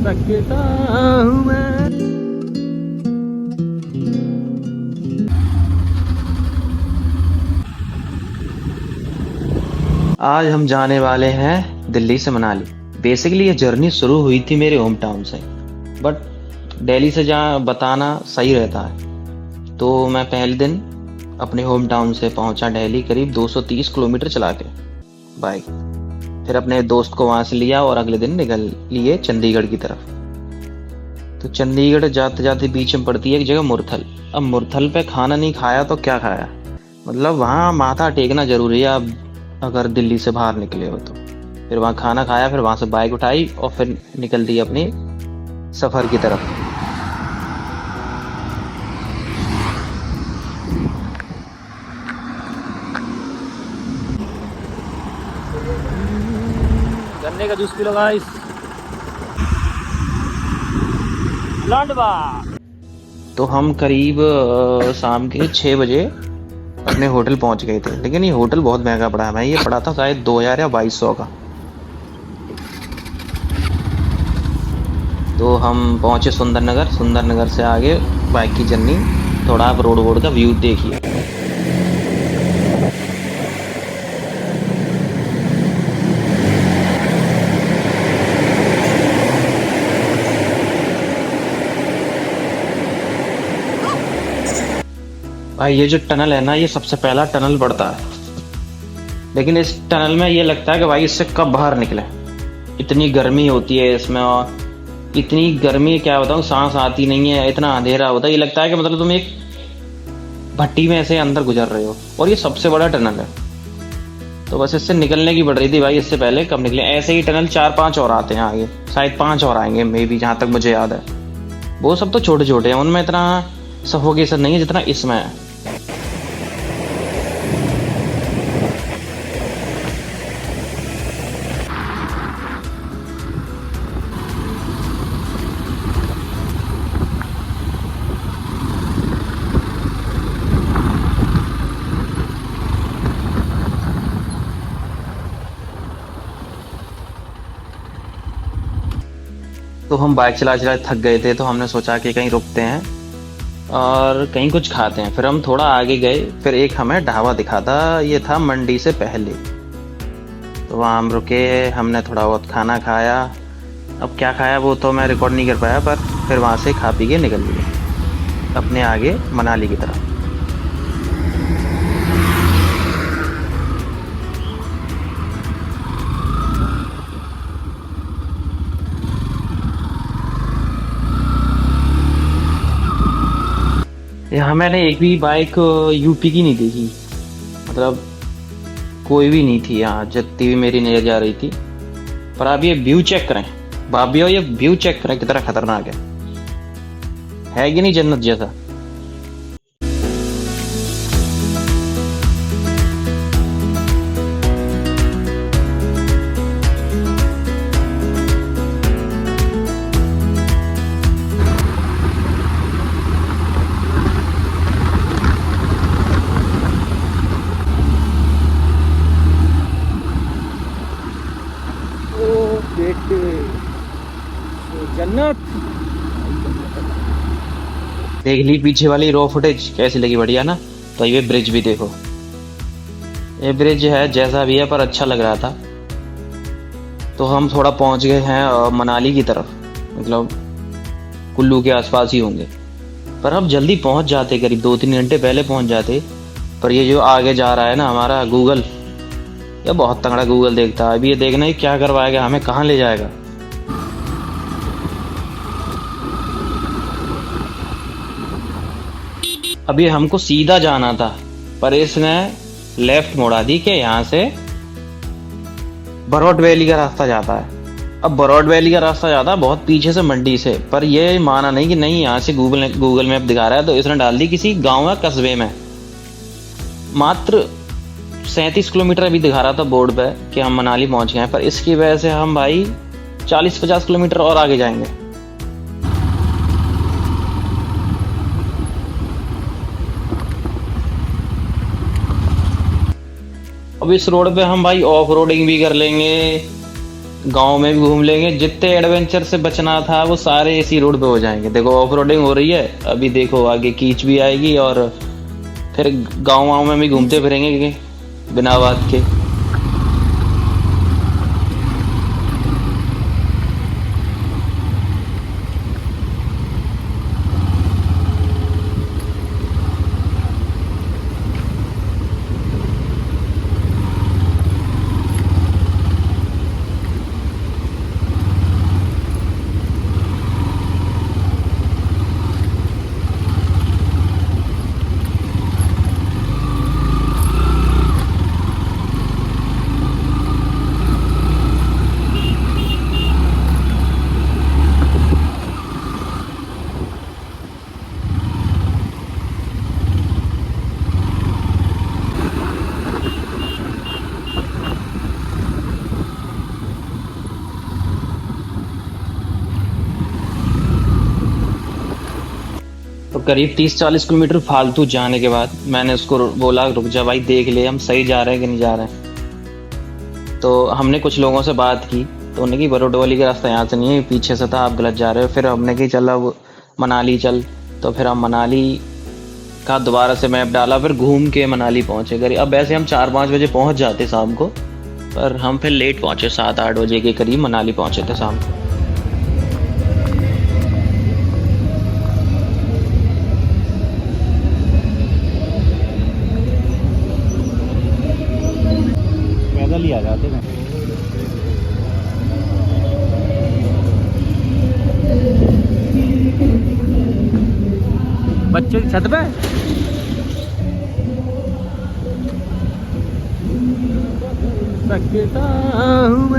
सकता हूँ मैं। आज हम जाने वाले हैं दिल्ली से मनाली। बेसिकली ये जर्नी शुरू हुई थी मेरे होम टाउन से, बट दिल्ली से जहाँ बताना सही रहता है। तो मैं पहले दिन अपने होम टाउन से पहुंचा दिल्ली, करीब 230 किलोमीटर चला के बाइक। फिर अपने दोस्त को वहां से लिया और अगले दिन निकल लिए चंडीगढ़ की तरफ। तो चंडीगढ़ जाते जाते बीच में पड़ती है एक जगह मुरथल। अब मुरथल पे खाना नहीं खाया तो क्या खाया, मतलब वहाँ माथा टेकना जरूरी है अब अगर दिल्ली से बाहर निकले हो तो। फिर वहाँ खाना खाया, फिर वहाँ से बाइक उठाई और फिर निकल दी अपनी सफ़र की तरफ। गन्ने का juice P low guys. Ladwa. तो हम करीब शाम के 6 बजे अपने होटल पहुंच गए थे, लेकिन ये होटल बहुत महंगा पड़ा है भाई। ये पड़ा था शायद 2000 या 2200 का। तो हम पहुंचे सुंदरनगर। सुंदरनगर से आगे बाइक की जर्नी, थोड़ा आप रोड वोड का व्यू देखिए। भाई ये जो टनल है ना, ये सबसे पहला टनल पड़ता है, लेकिन इस टनल में ये लगता है कि भाई इससे कब बाहर निकले। इतनी गर्मी होती है इसमें, और इतनी गर्मी क्या बताऊँ, सांस आती नहीं है, इतना अंधेरा होता है, ये लगता है कि मतलब तुम एक भट्टी में ऐसे अंदर गुजर रहे हो। और ये सबसे बड़ा टनल है, तो बस इससे निकलने की पड़ रही थी भाई। इससे पहले कब निकले। ऐसे ही टनल 4-5 और आते हैं आगे, शायद 5 और आएंगे मे बी, जहाँ तक मुझे याद है। वो सब तो छोटे छोटे हैं, उनमें इतना सफोकेशन नहीं है जितना इसमें है। तो हम बाइक चला चला थक गए थे, तो हमने सोचा कि कहीं रुकते हैं और कहीं कुछ खाते हैं। फिर हम थोड़ा आगे गए, फिर एक हमें ढाबा दिखा था, ये था मंडी से पहले। तो वहाँ हम रुके, हमने थोड़ा बहुत खाना खाया। अब क्या खाया वो तो मैं रिकॉर्ड नहीं कर पाया, पर फिर वहाँ से खा पी के निकल लिए अपने आगे मनाली की तरफ। यहाँ मैंने एक भी बाइक यूपी की नहीं देखी, मतलब कोई भी नहीं थी यहाँ जितनी भी मेरी नजर जा रही थी। पर आप ये व्यू चेक करें भाभीओ, ये व्यू चेक करें कितना खतरनाक है कि नहीं, जन्नत जैसा। ओ बेटे, जन्नत देख ली पीछे वाली रॉ फुटेज कैसी लगी, बढ़िया ना। तो ये ब्रिज भी देखो, ये ब्रिज है जैसा भी है पर अच्छा लग रहा था। तो हम थोड़ा पहुंच गए हैं मनाली की तरफ, मतलब कुल्लू के आसपास ही होंगे। पर हम जल्दी पहुंच जाते, करीब 2-3 घंटे पहले पहुंच जाते। पर ये जो आगे जा रहा है ना हमारा गूगल, ये बहुत तगड़ा गूगल देखता है। अभी ये देखना ही क्या करवाएगा, हमें कहाँ ले जाएगा। अभी हमको सीधा जाना था, पर इसने लेफ्ट मोड़ा दी कि यहाँ से बरौट वैली का रास्ता जाता है। अब बरौट वैली का रास्ता जाता है बहुत पीछे से, मंडी से। पर ये माना नहीं कि नहीं, यहाँ से गूगल मैप दिखा रहा है, तो इसने डाल दी किसी गांव या कस्बे में। मात्र 37 किलोमीटर अभी दिखा रहा था बोर्ड पे कि हम मनाली पहुंच गए, पर इसकी वजह से हम भाई 40-50 किलोमीटर और आगे जाएंगे। अब इस रोड पे हम भाई ऑफ रोडिंग भी कर लेंगे, गांव में भी घूम लेंगे, जितने एडवेंचर से बचना था वो सारे इसी रोड पे हो जाएंगे। देखो ऑफ रोडिंग हो रही है, अभी देखो आगे कीच भी आएगी और फिर गाँव वाँव में भी घूमते फिरेंगे बिना बात के। तो करीब 30-40 किलोमीटर फालतू जाने के बाद मैंने उसको बोला रुक जा भाई, देख ले हम सही जा रहे हैं कि नहीं जा रहे हैं। तो हमने कुछ लोगों से बात की, तो उन्होंने की बरोडोली का रास्ता यहाँ से नहीं है, पीछे से था, आप गलत जा रहे हो। फिर हमने की चल अब मनाली चल। तो फिर हम मनाली का दोबारा से मैप डाला, फिर घूम के मनाली पहुँचे करीब। अब वैसे हम 4-5 बजे पहुँच जाते शाम को, पर हम फिर लेट पहुँचे, 7-8 बजे के करीब मनाली पहुँचे थे शाम को। पैदल ही आ जाते हैं। बच्चे छत पे सकता हूँ